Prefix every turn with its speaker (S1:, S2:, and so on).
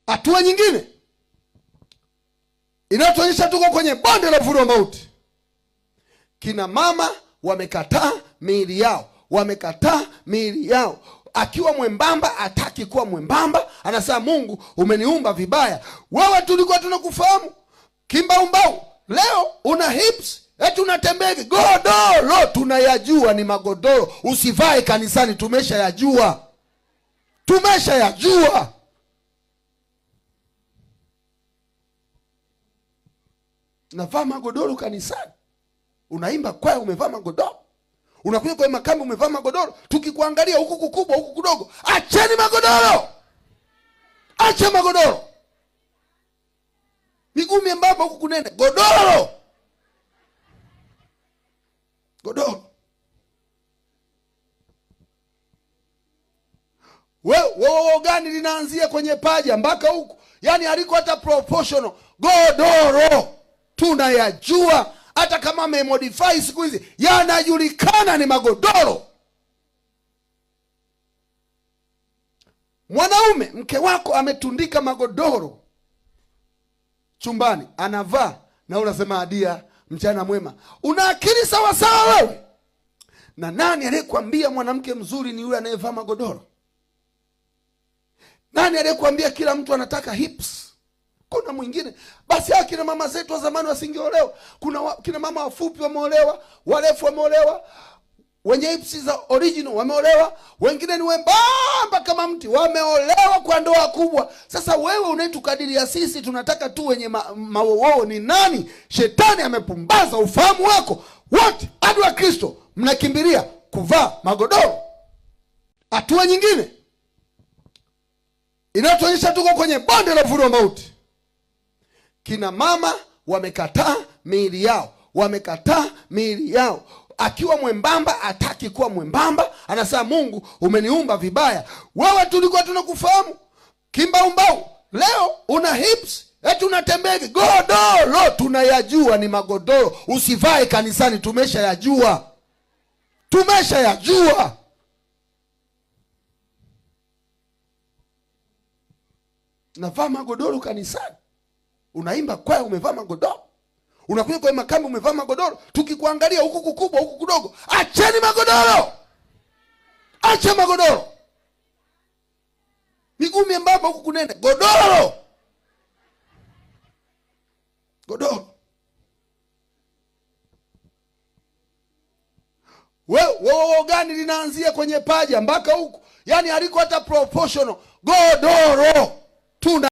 S1: Hatua nyingine inatuonyesha tuko kwenye bonde la uvuli wa mauti. Kina mama wamekataa miili yao, wamekataa miili yao. Akiwa mwembamba hataki kuwa mwembamba, anasema Mungu umeniumba vibaya. Wewe tulikuwa tunakufahamu kimbaumbau, leo una hips, eti unatembea hivi. Godoro tunayajua ni magodoro, usivae kanisani, tumeshayajua. Tumeshayajua. Navaa magodoro kanisani. Unaimba kwaya umevaa magodoro. Unakuja kwa makambi umevaa magodoro. Tukikuangalia huku kukubwa huku kudogo. Acheni magodoro. Acha magodoro. Miguu membamba huku kunene. Godoro. Godoro. Wewe gani linaanzia kwenye paja mpaka huku. Yaani haliko hata proportional. Godoro. Tunayajua. Hata kama amemodify siku hizi, yanajulikana ni magodoro. Mwanaume, mke wako ametundika magodoro chumbani, anavaa, na unasema adia mchana mwema. Una akili sawa sawa wewe? Na nani aliyekwambia mwanamke mzuri ni yule anayevaa magodoro? Nani aliyekwambia kila mtu anataka hips? Kuna mwingine, basi kina mama zetu wa zamani wasingeolewa. Kuna kina mama wafupi wameolewa, warefu wameolewa, wenye hips za original wameolewa, wengine ni wembamba kama mti wameolewa kwa ndoa kubwa. Sasa wewe unaitukadiria sisi tunataka tu wenye mawoo. Ni nani? Shetani amepumbaza ufahamu wako. Wote adui wa Kristo mnakimbilia kuvaa magodoro. Hatua nyingine inatuonyesha tuko kwenye bonde la uvuli wa mauti. Kina mama wamekataa miili yao, wamekataa miili yao. Akiwa mwembamba hataki kuwa mwembamba, anasema Mungu umeniumba vibaya. Wewe tulikuwa tunakufahamu kimbaumbau, leo una hips, eti unatembea hivi. Godoro tunayajua ni magodoro, usivae kanisani, tumeshayajua. Tumeshayajua. Navaa magodoro kanisani. Unaimba kwaya umevaa magodoro. Unakuja kwa makambi umevaa magodoro. Tukikuangalia huku kukubwa huku kudogo. Acheni magodoro. Acha magodoro. Miguu membamba huku kunene. Godoro. Godoro. Wewe gani linaanzia kwenye paja mpaka huku. Yaani haliko hata proportional. Godoro. Tuna